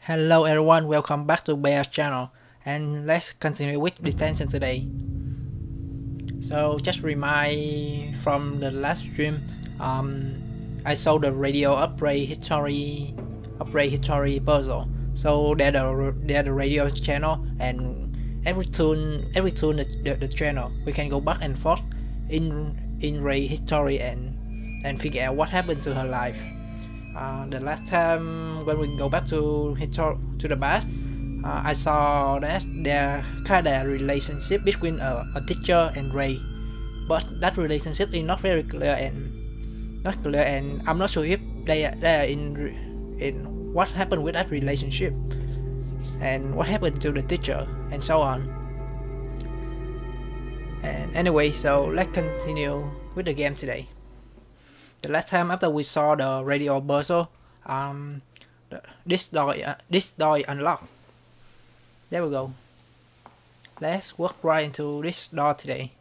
Hello everyone, welcome back to Bear channel, and let's continue with Detention today. So just remind from the last stream, I saw the radio upgrade history puzzle. So there's the radio channel, and every tune the channel we can go back and forth in Ray history and figure out what happened to her life. The last time when we go back to the past, I saw that there kind of relationship between a teacher and Ray, but that relationship is not very clear and I'm not sure if they are in what happened with that relationship and what happened to the teacher and so on. And anyway, so let's continue with the game today. The last time after we saw the radio puzzle, this door unlocked. There we go. Let's walk right into this door today.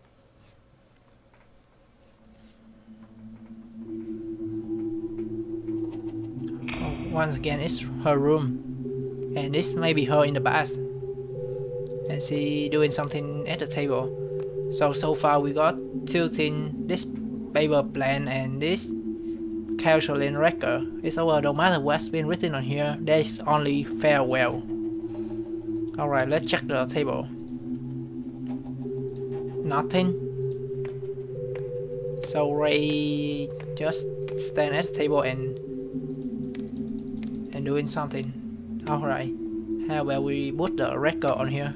Oh, once again, it's her room, and this may be her in the past, and she doing something at the table. So far we got two things: this paper plan and this counseling record. It's over. No matter what's been written on here, there's only farewell. Alright, let's check the table. Nothing. So Ray just stand at the table and doing something. Alright, how about we put the record on here?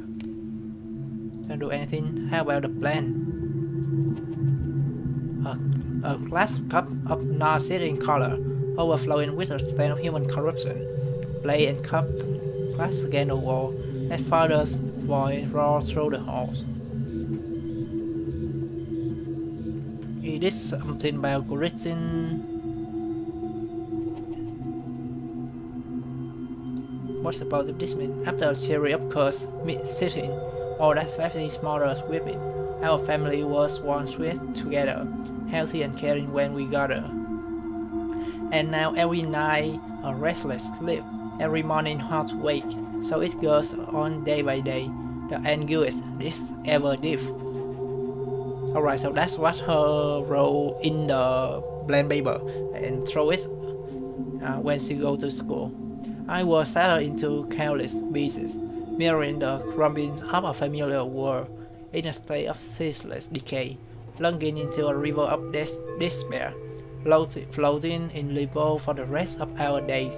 Don't do anything. How about the plan? A glass cup of nauseating color, overflowing with a stain of human corruption. Plate and cup, glass against the wall, as father's voice roars through the halls. It is something about written. What's about this mean? After a series of cursed sitting, all that's left is mother's weeping. Our family was once with together, healthy and caring when we gather. And now every night a restless sleep, every morning hard wake, so it goes on day by day, the anguish this ever deep. Alright, so that's what her role in the blank paper, and throw it when she go to school. I was shattered into countless pieces, mirroring the crumbling of a familiar world, in a state of ceaseless decay, plunging into a river of despair, floating in limbo for the rest of our days.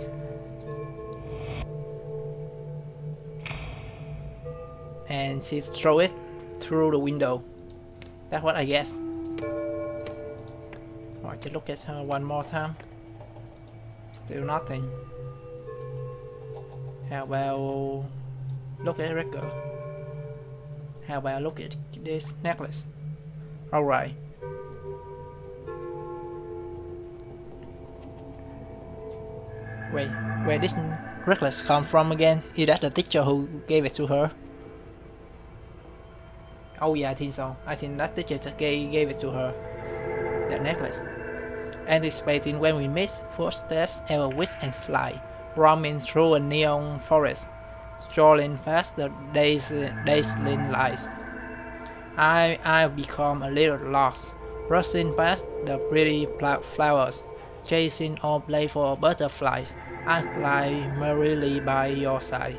And she threw it through the window. That's what I guess. Alright, just look at her one more time. Still nothing. How about look at the record? How about look at this necklace? Alright. Wait, where this necklace come from again? Is that the teacher who gave it to her? Oh yeah, I think so. I think that teacher gave it to her. That necklace. Anticipating when we meet, footsteps ever whisk and fly, roaming through a neon forest, strolling past the dazzling lights. I've become a little lost, rushing past the pretty flowers, chasing all playful butterflies. I fly merrily by your side.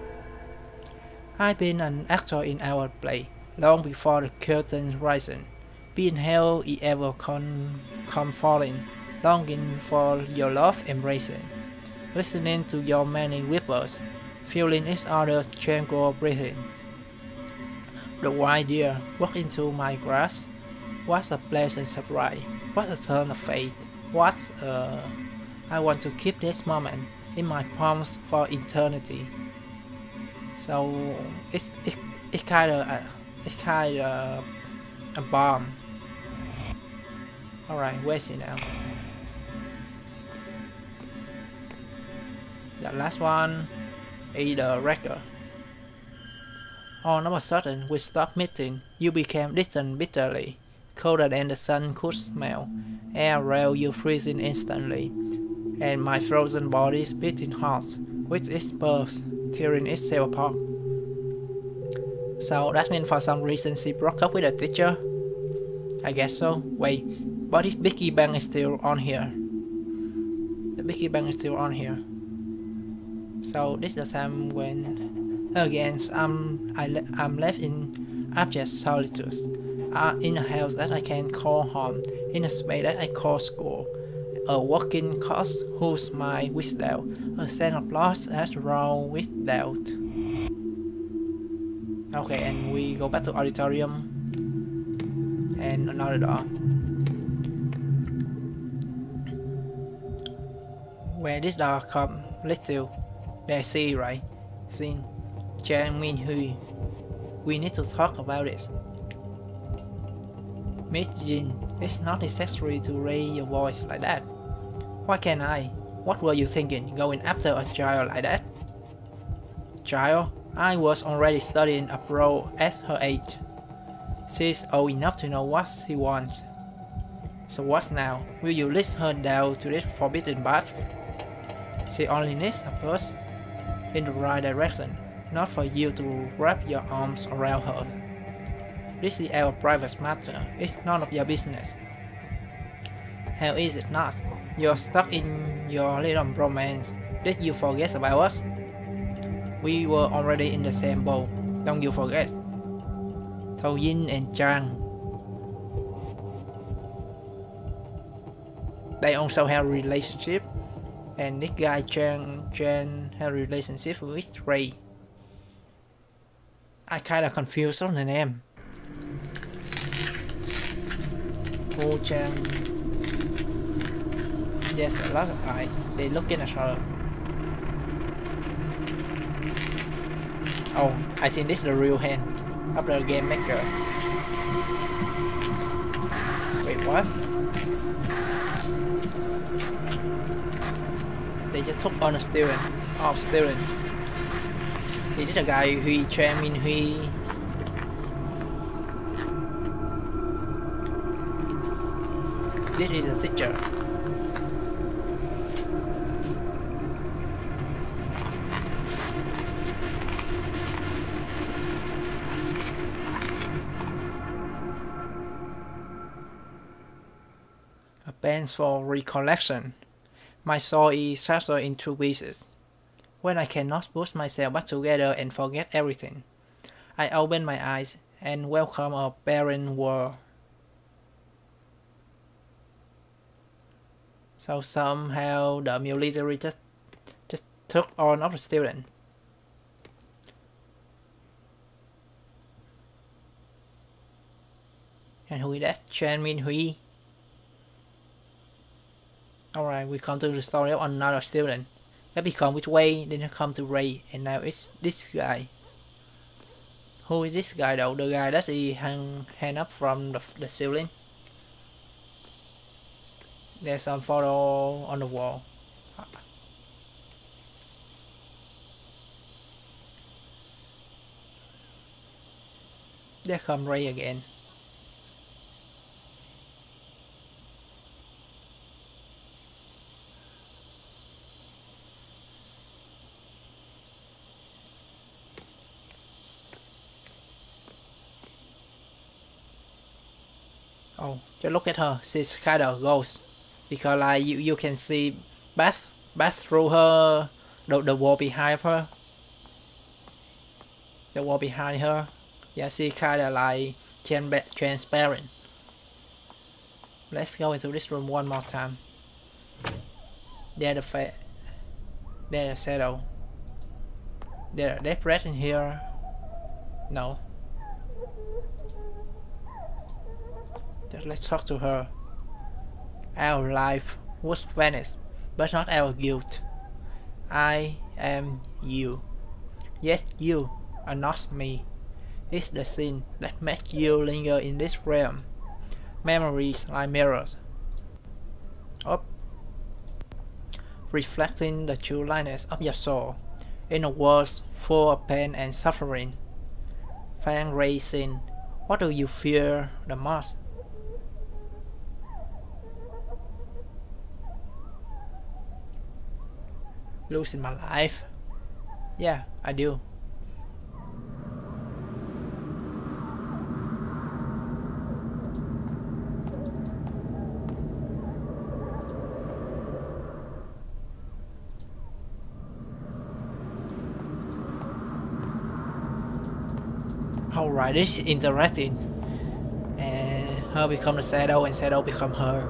I've been an actor in our play, long before the curtain rising, being held it ever come falling, longing for your love embracing, listening to your many whispers, feeling each other's tranquil breathing. The white deer walked into my grasp. What a pleasant surprise! What a turn of fate! I want to keep this moment in my palms for eternity. So it's kind of a bomb. Alright, where's he now? The last one is the record. All of a sudden, we stopped meeting. You became distant bitterly, colder than the sun could smell. Air railed you freezing instantly, and my frozen body's beating heart with its birth, tearing itself apart. So that means for some reason she broke up with the teacher? I guess so. Wait, but this Biggie Bang is still on here. The Biggie Bang is still on here. So this is the time when again I'm left in abject solitude. In a house that I can call home, in a space that I call school, a walking course whose mind without, a sense of loss as wrong without. Okay, and we go back to auditorium and another door. Where this door come lead to, they see, right? Xin, Chang Min Hui. We need to talk about this. Miss Jin, it's not necessary to raise your voice like that. Why can't I? What were you thinking, going after a child like that? Child? I was already studying abroad at her age. She's old enough to know what she wants. So what now? Will you lead her down to this forbidden path? She only needs a push in the right direction, not for you to wrap your arms around her. This is our private matter, it's none of your business. How is it not? You're stuck in your little romance. Did you forget about us? We were already in the same boat, don't you forget? Thou Yin and Chang. They also have a relationship, and this guy Chang had a relationship with Ray. I kinda confused on the name. Ho Chang. There's a lot of eyes. They looking at her. Oh, I think this is the real hand of the game maker. Wait, what? They just took on a student. Oh, student. He is the guy who Chang Min Hui. This is the teacher. A pen for recollection. My soul is shattered in two pieces. When I cannot put myself back together and forget everything, I open my eyes and welcome a barren world. So somehow the military just took on of the student. And who is that? Chan Min Hui. Alright, we come to the story of another student. That become with Wei, then come to Ray, and now it's this guy. Who is this guy though? The guy that he hang up from the ceiling. There's some photo on the wall. There come Ray again. Oh, just look at her. She's kind of a ghost because like you can see pass through her the wall behind her. The wall behind her. Yeah, she kind of like transparent. Let's go into this room one more time. There's the there's a shadow. There's a death rat in here. No. Just let's talk to her. Our life was vanished, but not our guilt. I am you. Yes, you are not me. It's the sin that makes you linger in this realm. Memories like mirrors. Up, reflecting the true lightness of your soul in a world full of pain and suffering. Fang Ray Sin, what do you fear the most? Losing my life. Yeah, I do. Alright, this is interesting. And her become the shadow and shadow become her.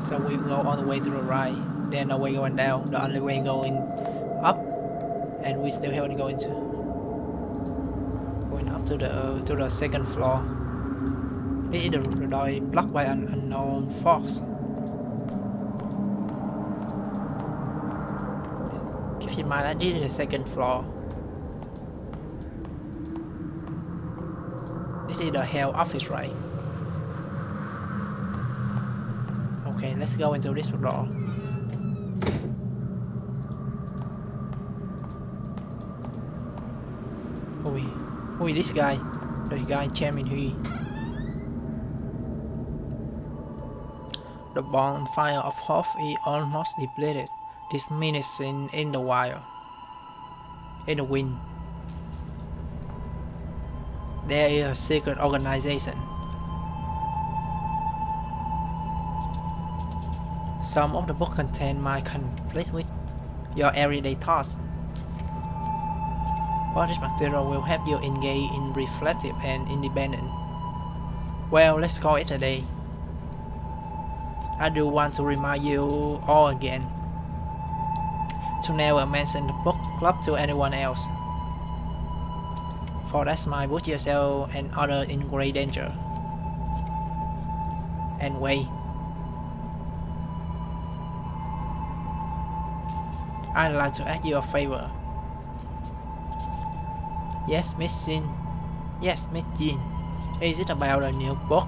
So we go all the way to the right. There's no way going down. The only way going up, and we still haven't going up to the second floor. This is the door blocked by an unknown fox. Keep in mind that this is the second floor. This is the hell office, right? Okay, let's go into this door. Who is this guy? The guy chairman here. The bonfire of hope is almost depleted. Diminishing in the wild. In the wind. There is a secret organization. Some of the books contain my conflict with your everyday thoughts. But this material will help you engage in reflective and independent. Well, let's call it a day. I do want to remind you all again to never mention the book club to anyone else, for that might put yourself and others in great danger. And wait, I'd like to ask you a favor. Yes, Miss Jean. Yes, Miss Jean. Is it about a new book?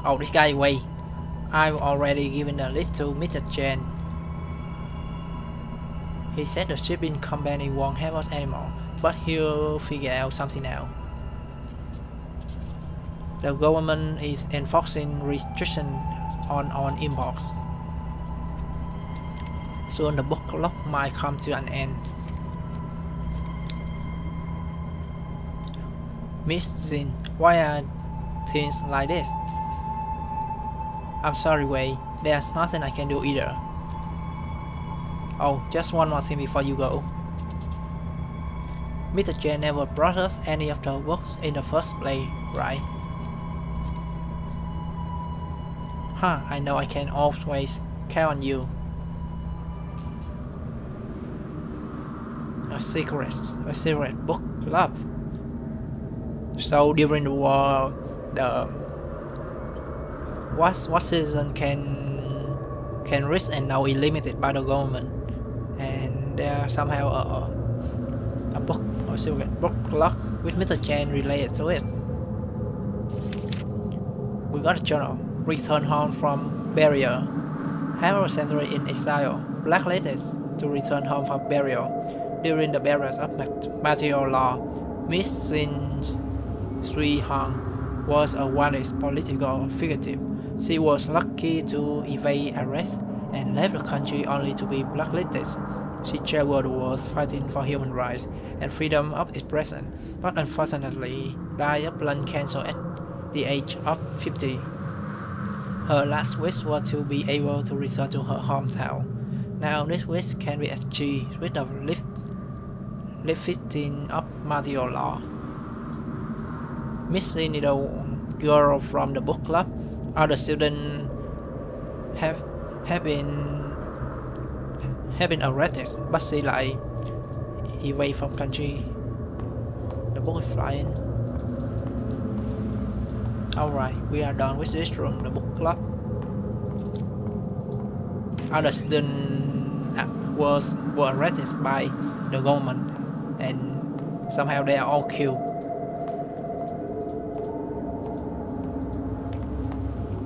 Oh, this guy away. I've already given the list to Mr. Chen. He said the shipping company won't help us anymore, but he'll figure out something now. The government is enforcing restrictions on imports. Soon the book club might come to an end. Miss Jin, why are things like this? I'm sorry, Wei. There's nothing I can do either. Oh, just one more thing before you go. Mr. Chen never brought us any of the books in the first place, right? Huh, I know I can always count on you. A secret book club. So during the war, the what citizen can reach and now is limited by the government, and there somehow a book or secret book club with Mr. Chen related to it. We got a journal. Return home from burial. Have a century in exile. Blacklisted to return home from burial. During the barriers of material law, Miss Sin Sui Hong was a wanted political fugitive. She was lucky to evade arrest and left the country only to be blacklisted. She traveled the world fighting for human rights and freedom of expression, but unfortunately died of lung cancer at the age of 50. Her last wish was to be able to return to her hometown. Now this wish can be achieved with the lifting of martial law. Missing the girl from the book club. Other students have been arrested, but she like away from country. The book is flying. Alright, we are done with this room, the book club. Other students were arrested by the government, and somehow they are all killed.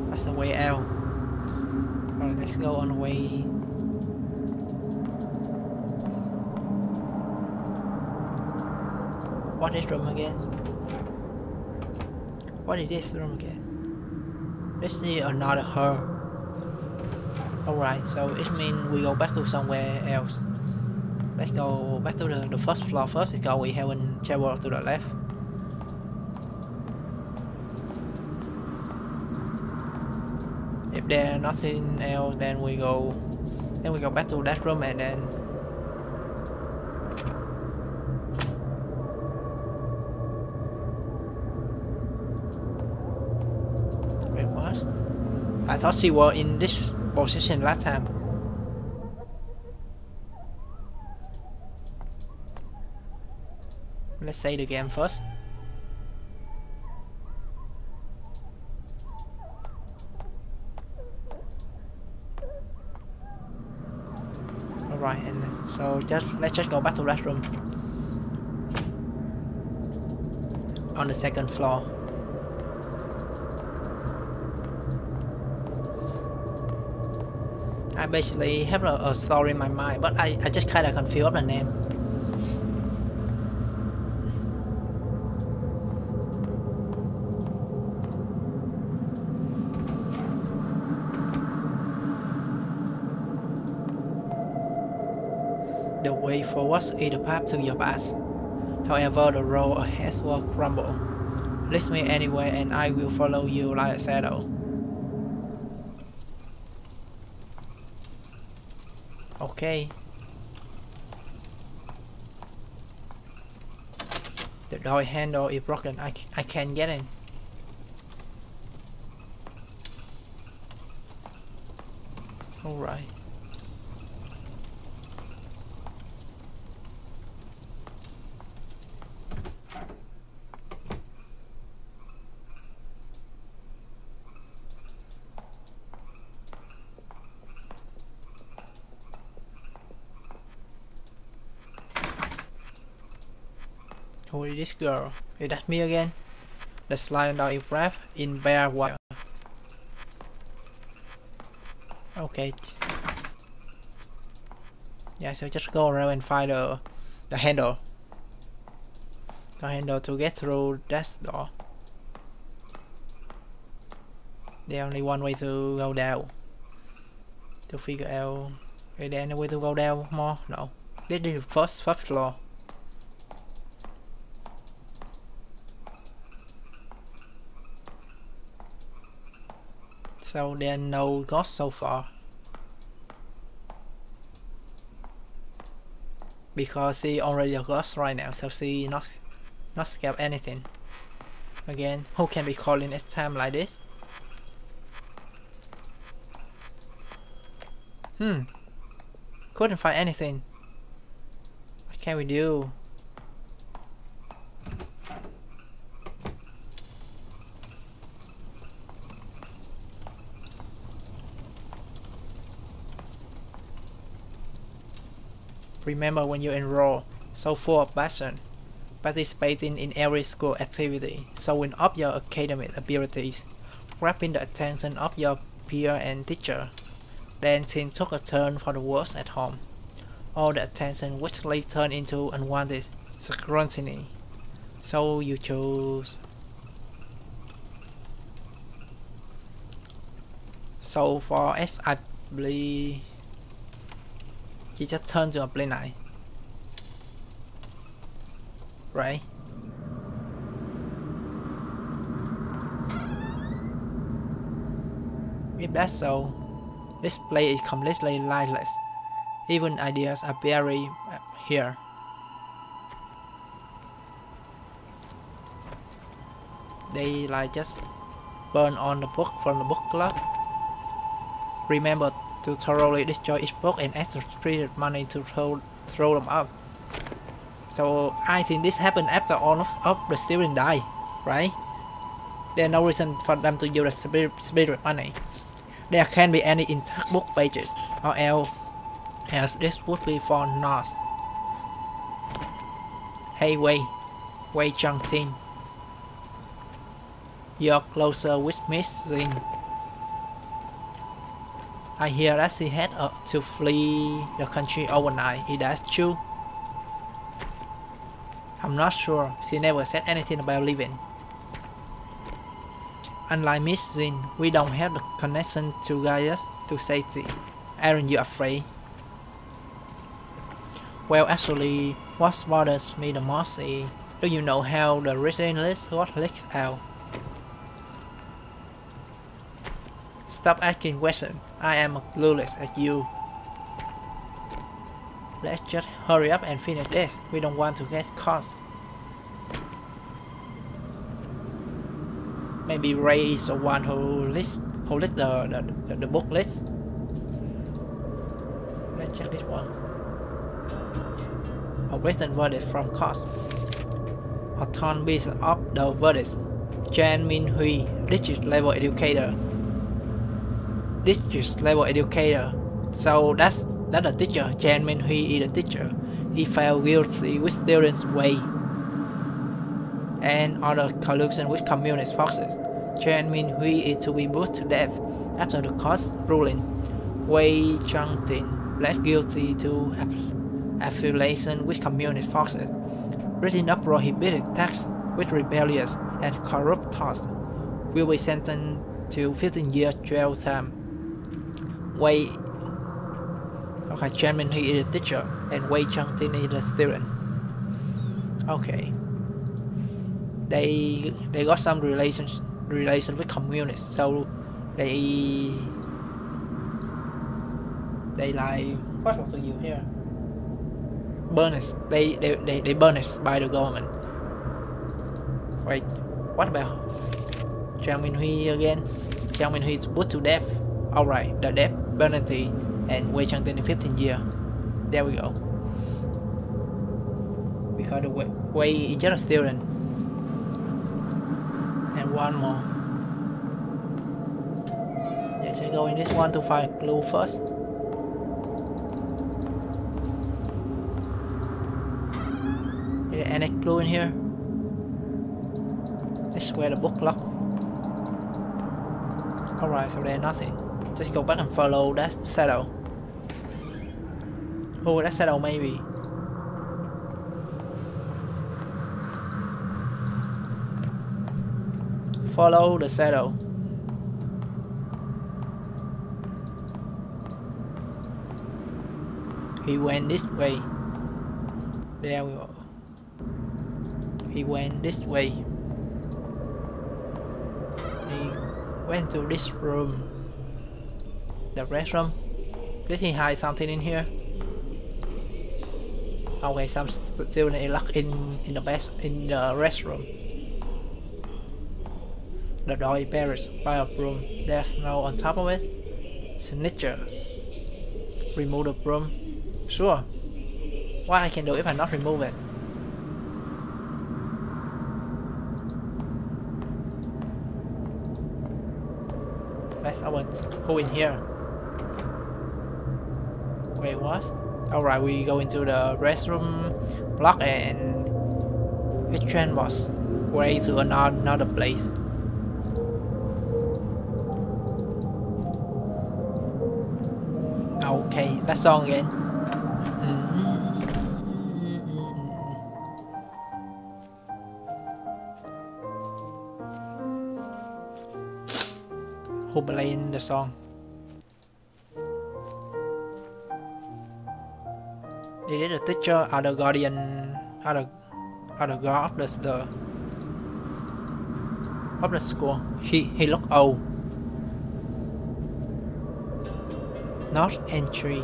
That's the way out. Alright, let's go on the way What is room again? What is this room again? Let's see another her. Alright, so it means we go back to somewhere else. Let's go back to the first floor first because we haven't traveled to the left. If there's nothing else, then we go back to that room and then wait, what? I thought she was in this position last time. Let's say the game first. Alright, and so let's just go back to that room on the second floor. I basically have a story in my mind, but I just kind of confused up the name. The way forward is the path to your past. However, the road ahead will crumble. Lead me anywhere and I will follow you like a shadow. Okay. The door handle is broken. I can't get in. Alright. Who is this girl? Is that me again? The slide door is wrapped in bare wire. Okay. Yeah, so just go around and find the handle. The handle to get through that door. There's only one way to go down. To figure out, is there any way to go down more? No. This is the first floor. So there are no ghosts so far. Because she already a ghost right now, so she not scared anything. Again, who can be calling at time like this? Couldn't find anything. What can we do? Remember when you enroll, so full of passion, participating in every school activity, showing up your academic abilities, grabbing the attention of your peer and teacher. Then things took a turn for the worse at home. All the attention quickly turned into unwanted scrutiny. So you chose. So for S, I believe she just turned to a plain eye. Right? If that's so, this place is completely lifeless. Even ideas are buried here. They like just burn on the book from the book club. Remember to thoroughly destroy each book and extract money to throw them up. So I think this happened after all of the students die, right? There's no reason for them to use the spirit money. There can't be any in textbook pages, or else this would be for naught. Hey, wait, Chung Tin. You're closer with Miss Zing. I hear that she had to flee the country overnight. Is that true? I'm not sure. She never said anything about leaving. Unlike Miss Jin, we don't have the connection to guide us to safety. Aren't you afraid? Well, actually, what bothers me the most is, do you know how the resident list got leaked out? Stop asking questions. I am clueless at you. Let's just hurry up and finish this. We don't want to get caught. Maybe Ray is the one who lit the book list. Let's check this one. A written verdict from court. A torn piece of the verdict. Jan Min Hui, district level educator. District level educator. So that's the teacher. Jan Min Hui is the teacher. He found guilty with students' way and other collusion with communist forces. Jan Min Hui is to be put to death after the court's ruling. Wei Changtin pled guilty to affiliation with communist forces, written up prohibited tax with rebellious and corrupt thoughts, will be sentenced to 15 years jail time. Jan Min Hui is the teacher and Wei Changtin is the student. Okay. They got some relation with communists, so they like what was you here? Burn us. They burn us by the government. Wait, what about Jiang Minhui again? Jiang Minhui put to death. Alright, the death penalty and Wei Changtin 15 years. There we go. Because the Wei is just a student. And one more. Let's go in this one to find clue first. Is there any clue in here? This is where the book locked. Alright, so there's nothing. Just go back and follow that shadow. Oh, that shadow maybe. Follow the shadow. He went this way. There we go. He went this way. He went to this room. The restroom. Did he hide something in here? Okay, some student is locked in the restroom. The door is barred by a broom. There's no on top of it. Signature. Remove the broom. Sure. What I can do if I not remove it? Let's open. Who in here? Wait, what? Alright, we go into the restroom block and it transports way to another place. Okay, that song again. Who playing the song? Is it the teacher or the guardian or the guard of the school? He looked old. Not entry.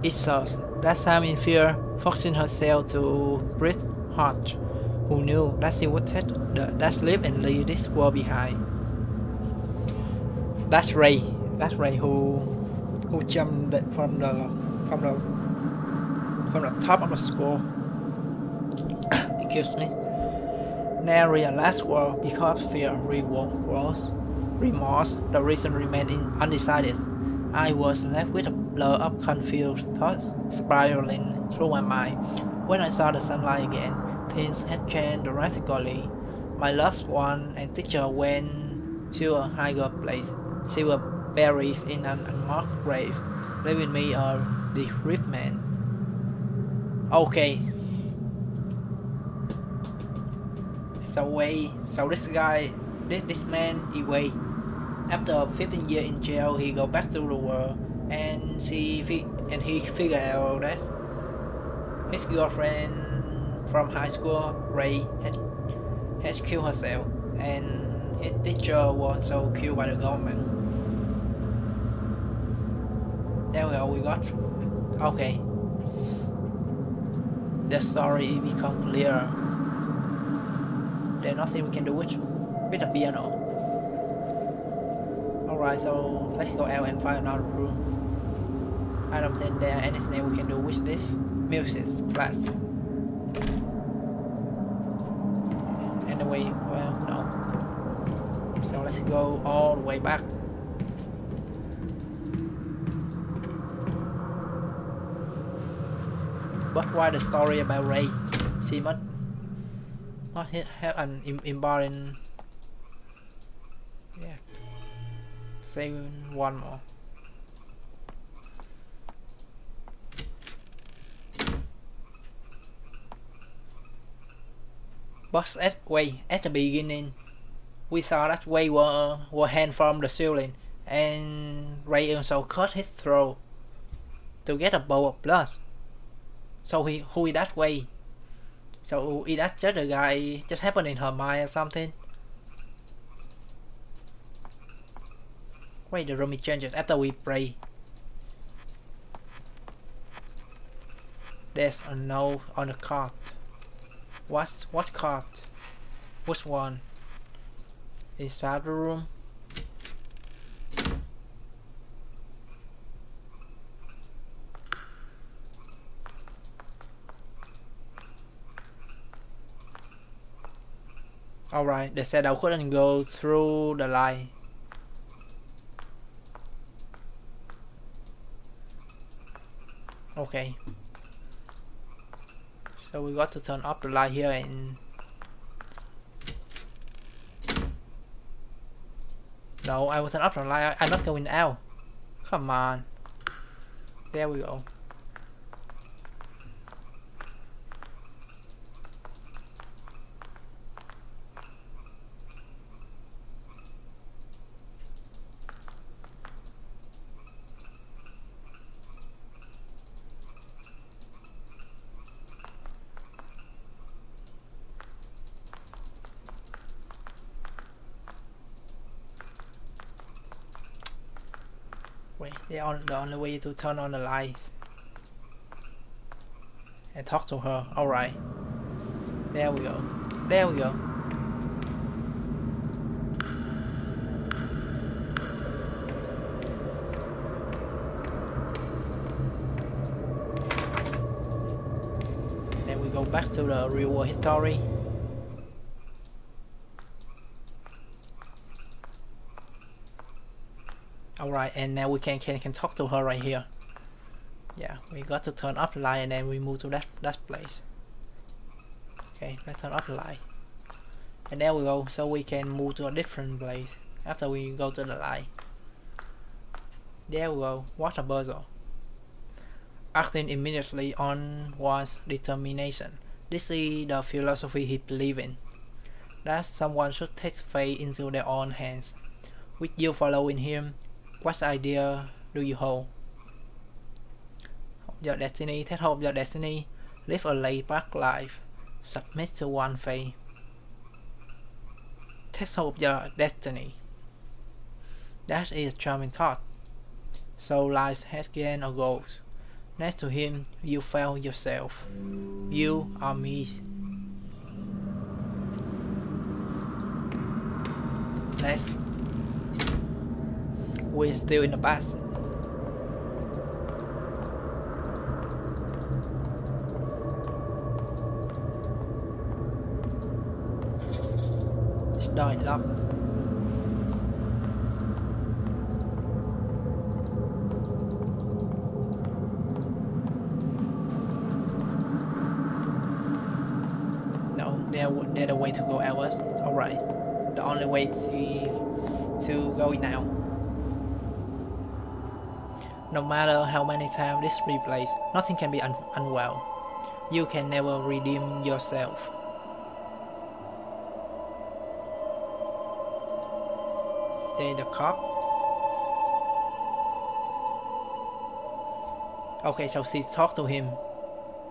It shows that Sam in fear forcing herself to breathe hard, who knew that she would take that leap and leave this world behind. That's Ray. That's Ray who jumped from the top of the school. Excuse me. Now realized world because fear, remorse, the reason remained undecided. I was left with a blur of confused thoughts spiraling through my mind. When I saw the sunlight again, things had changed drastically. My lost one and teacher went to a higher place. She was buried in an unmarked grave, leaving me a decrepit man. Okay, So this guy, this man away. After 15 years in jail, he go back to the world, and he figured out that his girlfriend from high school, Ray, had killed herself, and his teacher was also killed by the government. There we go. We got okay. The story becomes clearer. There's nothing we can do with the piano. Alright, so let's go out and find another room. I don't think there's anything we can do with this music class. Anyway, well, no. So let's go all the way back. But why the story about Ray? She must have an important. Yeah. Say one more. But at the beginning, we saw that Way were hanged from the ceiling, and Ray also cut his throat to get a bowl of blood. So who is that Way? So is that just a guy just happened in her mind or something? Wait, the room is changed after we pray. There's a note on the card. What card? Which one? Inside the room? Alright, they said I couldn't go through the light. Okay. So we got to turn off the light here and... No, I will turn off the light. I'm not going out. Come on. There we go. Wait, the only way to turn on the light and talk to her. Alright. There we go. There we go. And then we go back to the real world history. Alright, and now we can talk to her right here. Yeah, we got to turn up the light and then we move to that place. Okay, let's turn up the light. And there we go, so we can move to a different place after we go to the light. There we go, what a puzzle. Acting immediately on one's determination. This is the philosophy he believes in. That someone should take fate into their own hands. With you following him, what idea do you hold? Your destiny, take hold of your destiny, live a laid back life, submit to one fate. Take hold of your destiny. That is a charming thought. So life has gained or goals. Next to him, you found yourself. You are me. Next. We're still in the past. It's dying lock. No, they're the way to go outwards. Alright. The only way to go now. No matter how many times this replays, nothing can be unwell. You can never redeem yourself. Then the cop. Okay, so she talked to him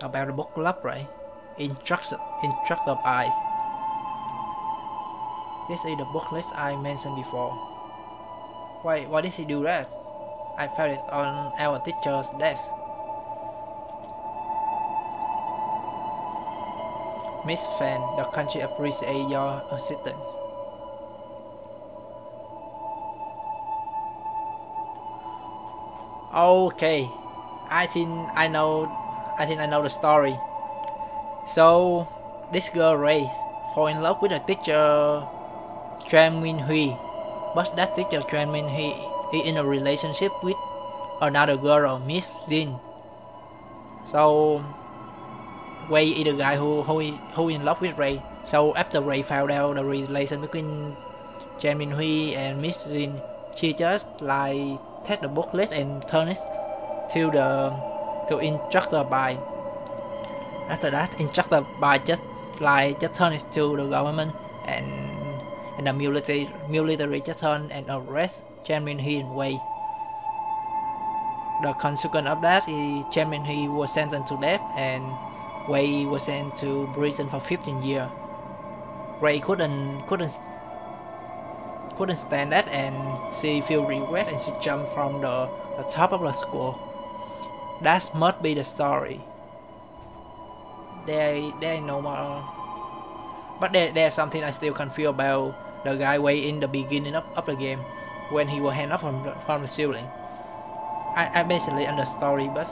about the book club, right? Instructed by. This is the book list I mentioned before. Why did she do that? I found it on our teacher's desk. Miss Fan, the country appreciates your assistance. Okay, I think I know the story. So this girl Ray fall in love with a teacher Tran Min Hui, but that teacher Tran Min Hui is in a relationship with another girl, Miss Din. So Wei is the guy who in love with Ray. So after Ray found out the relation between Tran Min Hui and Miss Din, she just like take the booklet and turn it to instructor by. After that, instructor by just turn it to the government and the military just turn and arrest Tran Min Hui and Wei. The consequence of that is Tran Min Hui was sentenced to death and Wei was sent to prison for 15 years. Ray couldn't stand that and she feel regret and she jumped from the top of the school. That must be the story. There ain't no more. But there's something I still confused about the guy way in the beginning of the game when he was hang up from the ceiling. I basically understand the story, but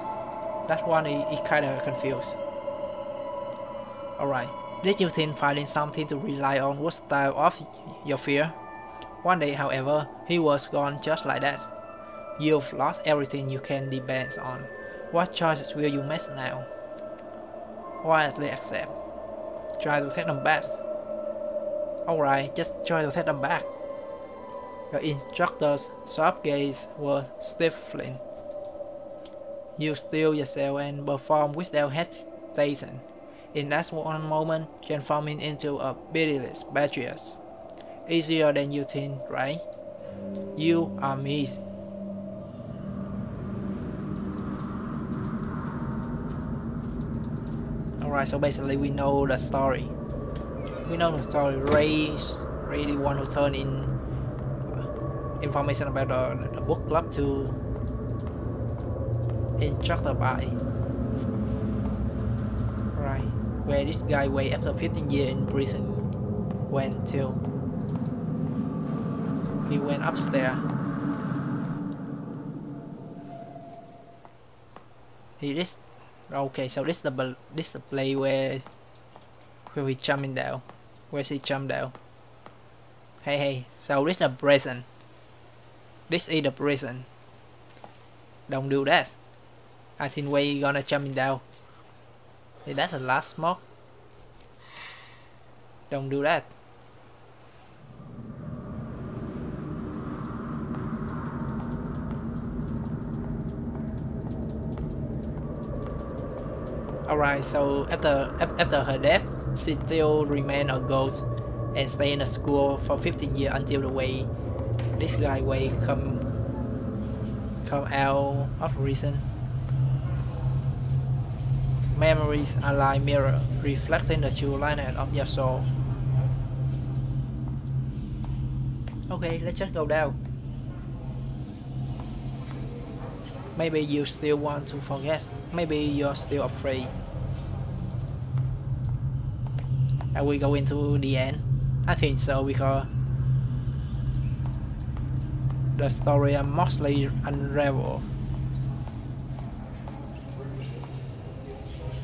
that one is kinda confused. Alright, did you think finding something to rely on was style of your fear? One day, however, he was gone just like that. You've lost everything you can depend on. What choices will you make now? Quietly accept. Try to take them back. Alright, just try to take them back. The instructor's sharp gaze was stifling. You still yourself and perform without hesitation. In that one moment, transforming into a pitiless battery. Easier than you think, right? You are me. Alright, so basically we know the story. Ray really want to turn in information about the book club to instructor by. Right, where this guy Wei after 15 years in prison went to. He went upstairs. Okay, so this the play where we jumping down. Where she jumped down. Hey, so this the prison. This is the prison. Don't do that. I think we gonna jumping down. Is that the last smoke? Don't do that. Alright, so after her death, she still remained a ghost and stay in the school for 15 years until the way this guy Wei come out of prison. Memories are like mirror, reflecting the true likeness of your soul. Okay, let's just go down. Maybe you still want to forget. Maybe you're still afraid. Are we going to the end? I think so, because the story are mostly unraveled.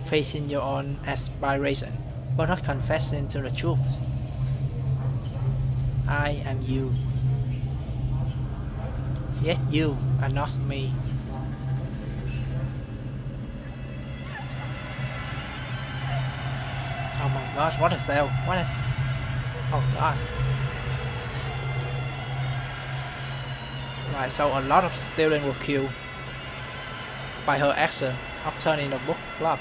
Facing your own aspiration, but not confessing to the truth. I am you. Yet you are not me. Oh my gosh, what a cell. What is... Oh gosh. Right, so a lot of students were killed by her action of turning the book club.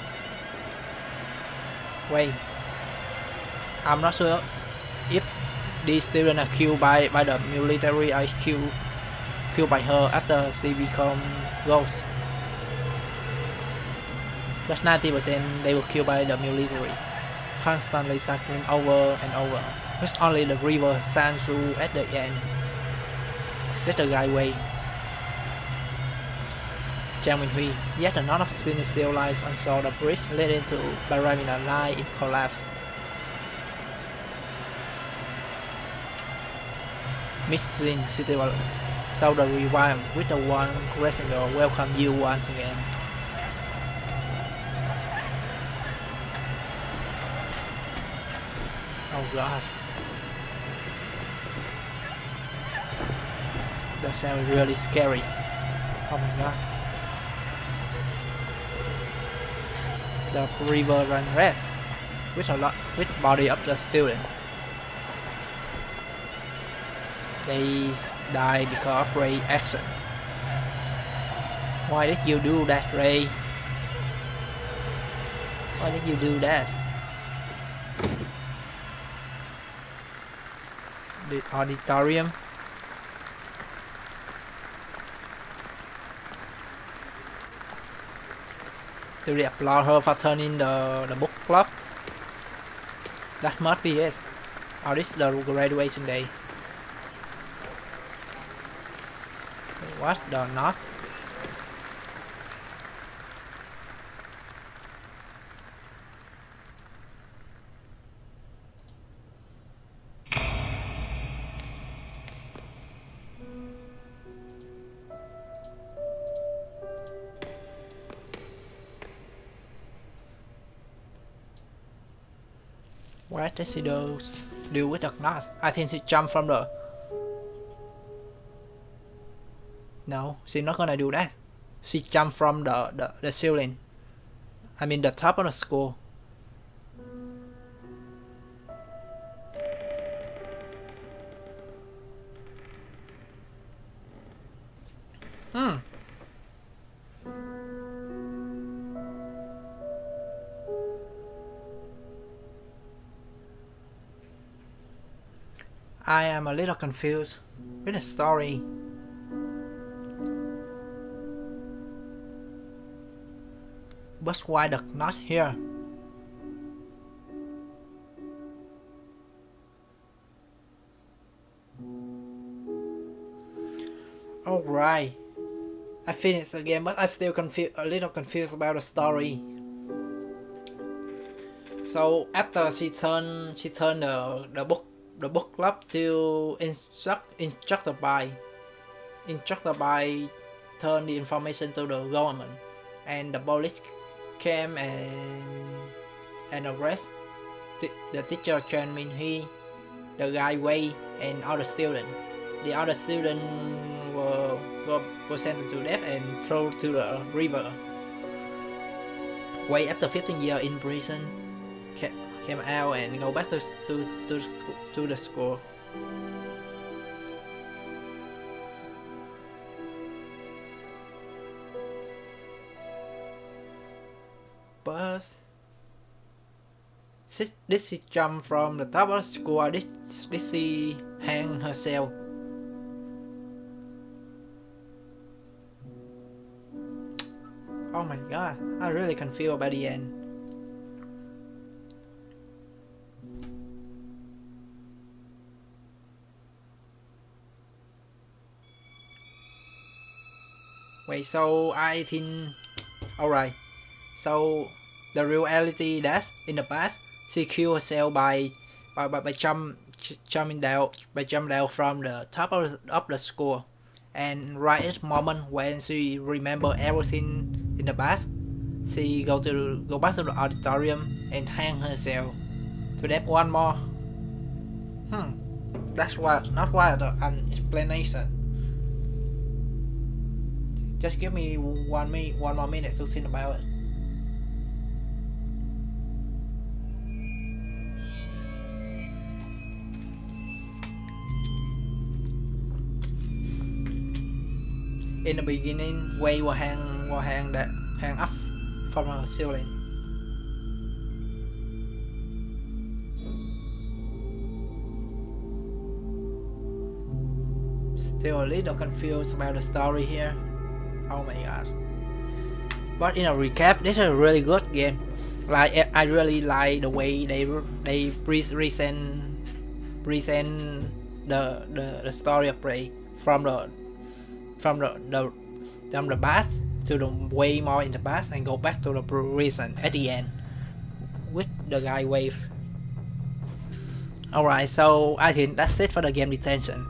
Wait, I'm not sure if these students are killed by the military. Are killed by her after she become ghost. But 90% they were killed by the military, constantly cycling over and over. With only the river Sansu at the end. That's the guy way. Jiang Minhui, yet another scene still lies on the bridge leading to Pyramid Line in collapse. Missing City saw the revive with the one crescendo welcome you once again. Oh god. That sounds really scary. Oh my god. The river run rest with body of the student. They die because of Ray action. Why did you do that, Ray? Why did you do that? The auditorium. Do they applaud her for turning the book club? That must be it. Or this is the graduation day. What the not? What does she do with the knot? I think she jumped from the... No, she's not gonna do that. She jumped from the ceiling. I mean the top of the school. I am a little confused with the story. But why the knot here? Alright. I finished the game, but I still a little confused about the story. So after she turned the book club to instructor by turn the information to the government, and the police came and arrest the teacher Jiang Minhui, the guy Wei, and other students. The other students were sentenced to death and thrown to the river. Wei, after 15 years in prison, came out and go back to the school. But did she jump from the top of the school, or did she hang herself? Oh my god, I'm really confused about the end. Wait, so I think... Alright, so the reality that in the past she killed herself by jumping down from the top of the school, and right at the moment when she remember everything in the past, she go back to the auditorium and hang herself to that one more. That's not why the explanation. Just give me one more minute to think about it. In the beginning, Wei will hang up from the ceiling. Still a little confused about the story here. Oh my gosh. But in a recap, this is a really good game. Like I really like the way they present the story of Prey from the past to the way more in the past and go back to the present at the end with the guy wave. Alright, so I think that's it for the game Detention.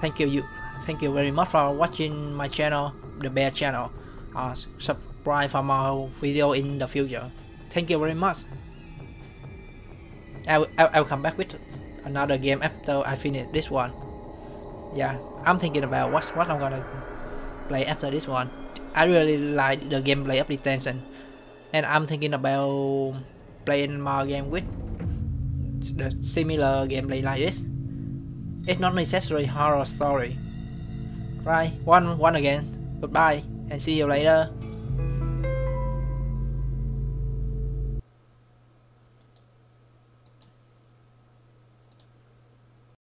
Thank you very much for watching my channel, the Bear channel. Subscribe for more video in the future. Thank you very much. I'll come back with another game after I finish this one. Yeah, I'm thinking about what I'm gonna play after this one. I really like the gameplay of Detention, and I'm thinking about playing more game with the similar gameplay like this. It's not necessarily horror story. Right, one again. Goodbye and see you later.